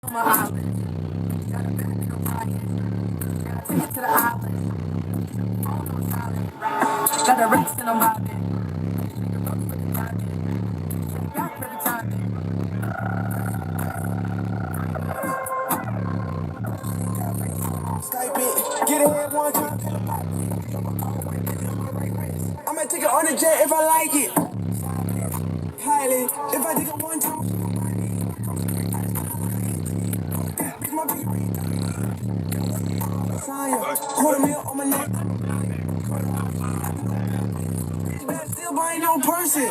My island. Got a baby no pocket. Gotta take it to the island. Phone on silent. Got the racks in my bed. The motherfucking pocket. Back every time. Skype it, get ahead one time. I might take it on the jet if I like it. Highly, if I take it one time. Bitch, my baby. Quarter mil on my neck. Bitch, still buying no person.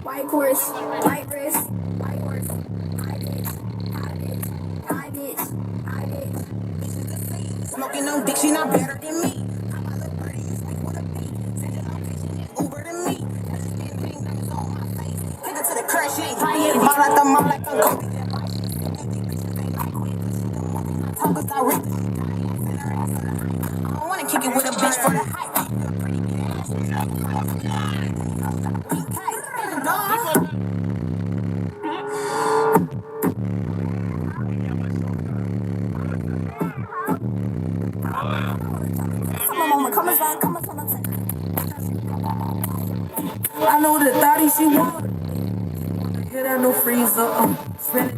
White horse, white wrist, white horse, high bitch, high bitch, high bitch, high bitch. Smoking on dick, she not better than me. I'm a little birdie, it's like what a beat. Send it location, it's Uber to me. That's just been bang, numbers on my face. Take it to the crash, she ain't flying. Ball out the mall like I'm Kobe. Talk direct. I don't wanna kick it with a bitch for the hype. I know the thotty she want. Hit that no freezer. Spin it.